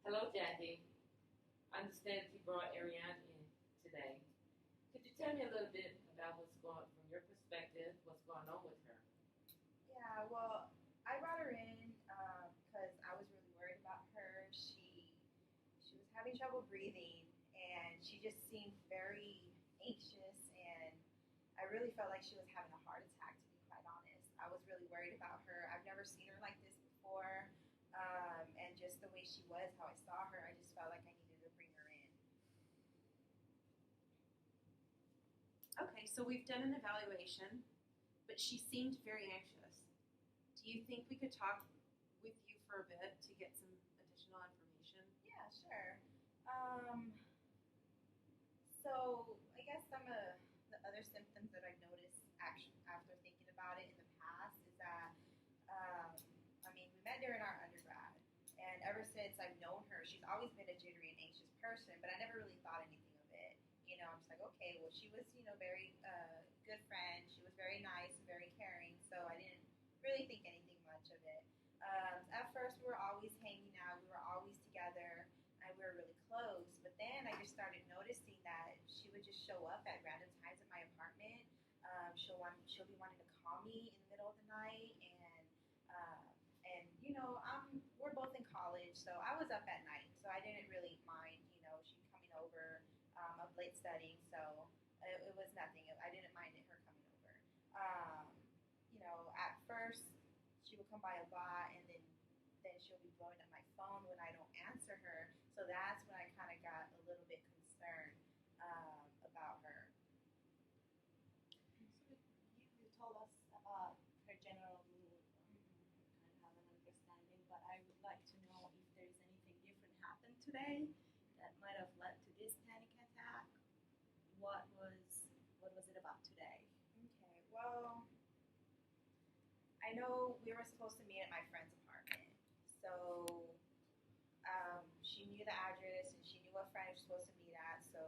Hello, Jackie. I understand that you brought Ariane in today. Could you tell me a little bit about what's going, from your perspective, what's going on with her? Yeah, well, I brought her in because I was really worried about her. She was having trouble breathing, and she just seemed very anxious, and I really felt like she was having a heart attack. To be quite honest, I was really worried about her. I've never seen her like this before, and just the way she was, how I saw her, I just felt like I needed to bring her in. Okay, so we've done an evaluation, but she seemed very anxious. Do you think we could talk with you for a bit to get some additional information? Yeah, sure. Um, So I guess some of the other symptoms that I've noticed actually after thinking about it in the past is that um, I mean we met during our undergrad, and ever since I've known her, she's always been a jittery and anxious person. But I never really thought anything of it. I'm just like, okay, well, she was very good friend. She was very nice and very caring. So I didn't really think anything much of it. At first, we were always hanging out. We were always together and we were really close. But then I just started noticing that she would just show up at random times at my apartment. She'll be wanting to call me in the middle of the night, and we're both in college, so I was up at night, so I didn't really mind she coming over of late studying, so it was nothing. I didn't mind her coming over. At first she would come by a lot, and then she'll be blowing up my phone when I don't answer her. So that's when I kind of got a little bit concerned about her. So you told us about her general mood and kind of have an understanding, but I would like to know if there is anything different happened today that might have led to this panic attack. What was it about today? Okay, well, I know we were supposed to meet at my friend's apartment, so she knew the address and she knew what friend she was supposed to meet at. So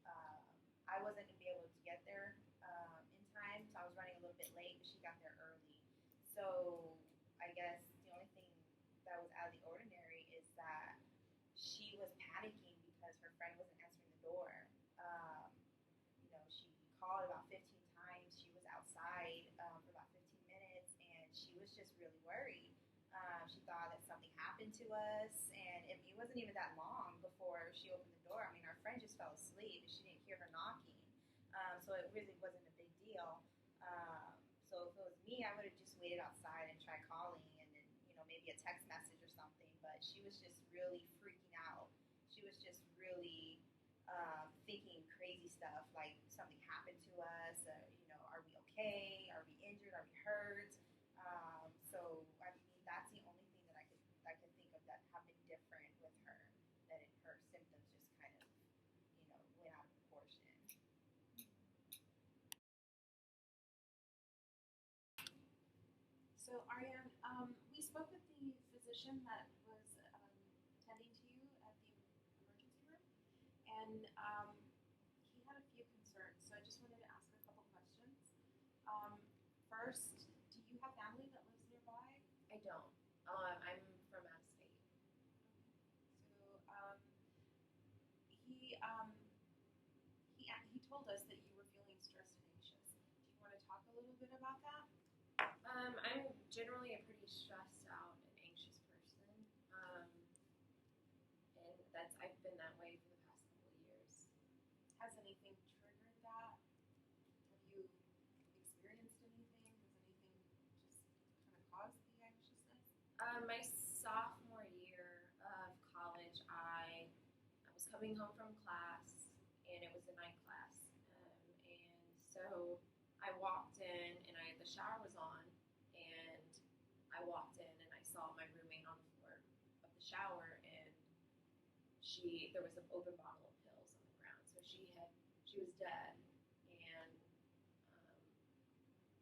um, I wasn't gonna be able to get there in time, so I was running a little bit late, but she got there early. So I guess the only thing that was out of the ordinary is that she was panicking because her friend wasn't answering the door. She called about 15 times. She was outside for about 15 minutes, and she was just really worried. She thought that something happened to us, and it wasn't even that long before she opened the door. I mean, our friend just fell asleep, and she didn't hear her knocking, so it really wasn't a big deal. So if it was me, I would have just waited outside and tried calling, and then maybe a text message or something. But she was just really freaking out. She was just really thinking crazy stuff like something happened to us. Are we okay? Are we injured? Are we hurt? So I mean, that's the only thing that I could think of that happened different with her. That her symptoms just kind of went out of proportion. So, Ariane, we spoke with the physician that was attending to you at the emergency room, and he had a few concerns. So, I just wanted to ask a couple questions. First, do you have family that lives nearby? I don't. I'm from out of state. So, he told us that you were feeling stressed and anxious. Do you want to talk a little bit about that? I'm generally a pretty stressed out and anxious person, and I've been that way for the past couple of years. Has anything triggered that? Have you experienced anything? Has anything just kind of caused the anxiousness? My sophomore year of college, I was coming home from class, and it was a night class, and so I walked in, and the shower was on, and I walked in, and I saw my roommate on the floor of the shower, and there was an open bottle of pills on the ground, so she was dead, and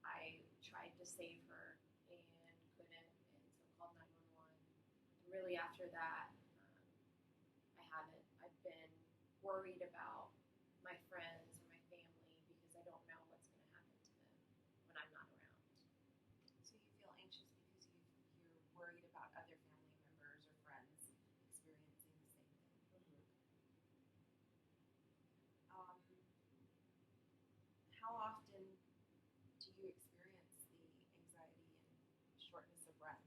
I tried to save her and couldn't, and so called 911. And really, after that, I've been worried about my friends or my family because I don't know what's going to happen to them when I'm not around. So you feel anxious because you're worried about other family members or friends experiencing shortness of breath?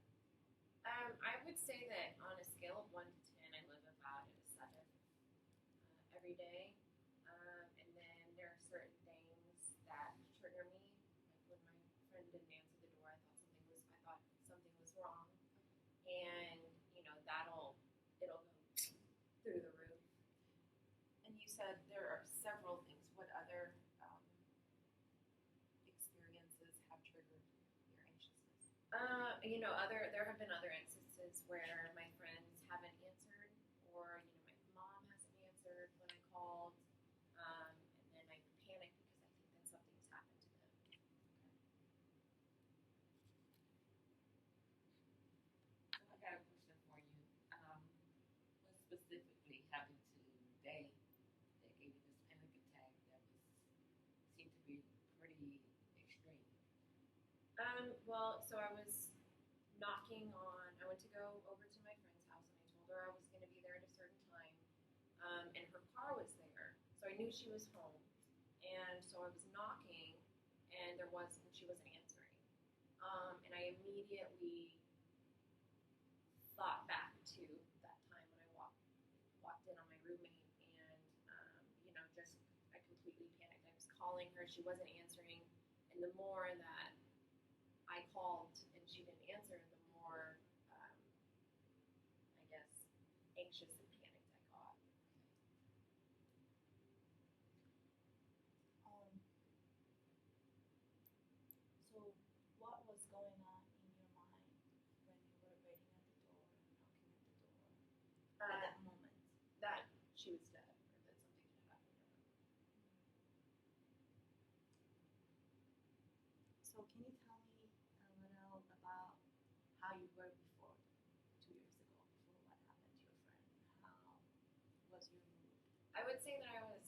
I would say that on a scale of 1 to 10, I live about at a 7 every day. And then there are certain things that trigger me. Like when my friend didn't answer the door, I thought something was wrong, and it'll go through the roof. And you said there are several things. What other experiences have triggered your anxiousness? There have been other instances where my friends haven't answered, or my mom hasn't answered when I called, and then I panic because I think that something's happened to them. So I got a question for you. What specifically happened to you today that gave you this panic attack that seemed to be pretty extreme? Well, so I was knocking on. I went to go over to my friend's house, and I told her I was going to be there at a certain time, and her car was there, so I knew she was home, and so I was knocking, and she wasn't answering, and I immediately thought back to that time when I walked in on my roommate, and I completely panicked. I was calling her, she wasn't answering, and the more that I called and she didn't answer, the more, I guess, anxious and panicked I got. So what was going on in your mind when you were waiting at the door, knocking at the door at that moment? That she was dead, or that something had happened to her. So can you tell me a little about how you were before 2 years ago, before what happened to your friend? How was your mood? I would say that I was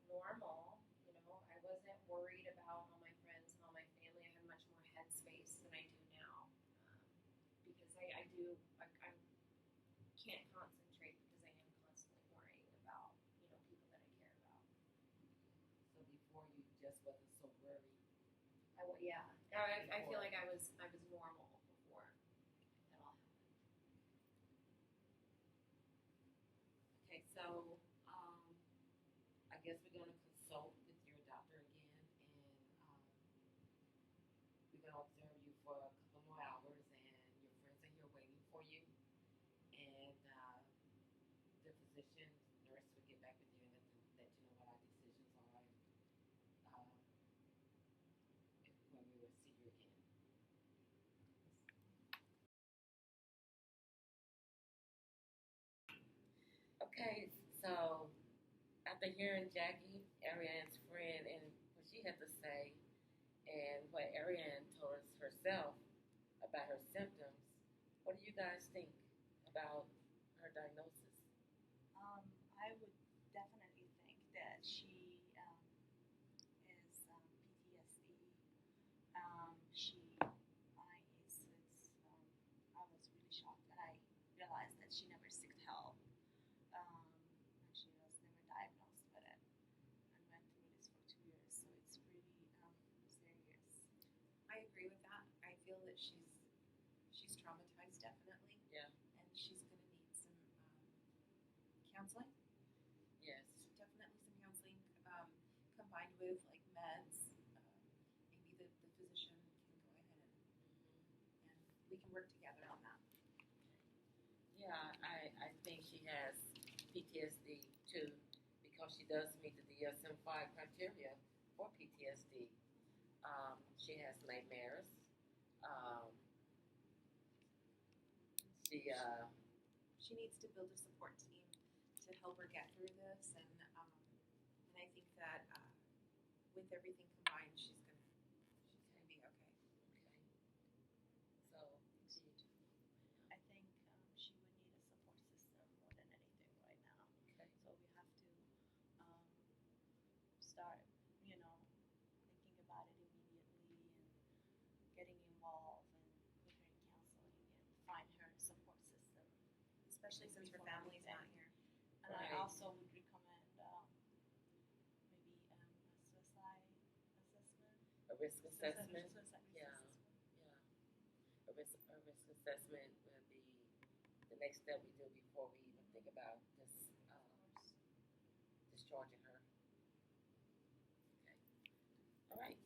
normal. I wasn't worried about all my friends and all my family. I had much more headspace than I do now, because I can't concentrate because I am constantly worrying about people that I care about. So before you just wasn't so worried. Yeah. I feel like I was normal before it all happened. Okay, so I guess we're going to consult with your doctor again, and we're going to observe you for a couple more hours, and your friends are here waiting for you, and the physician, nurse will get back with you and let you know what our decisions are when we will see you again. Okay, so after hearing Jackie, Ariane's friend, and what she had to say, and what Ariane told us herself about her symptoms, what do you guys think about her diagnosis? I would definitely think that she is PTSD. I was really shocked that I realized that she never sought help. And she was never diagnosed with it and went through this for 2 years. So it's really serious. I agree with that. I feel that she's traumatized, definitely. Yeah. And she's going to need some counseling. Yes. Definitely some counseling combined with like meds. Maybe the physician can go ahead and we can work together on that. Yeah, I think she has PTSD too, because she does meet the DSM-5 criteria for PTSD. She has nightmares. Um, She needs to build a support team to help her get through this, and I think that with everything combined, she's gonna be okay. Okay. So, I think she would need a support system more than anything right now. okay. So we have to start, thinking about it immediately and getting involved and put her in counseling and find her a support system. Especially since her Before family's not anything. here. And Right. I also would recommend maybe a suicide assessment. A risk assessment. Suicide risk Yeah. assessment. Yeah. A risk assessment will be the next step we do before we even think about discharging her. Okay. All right.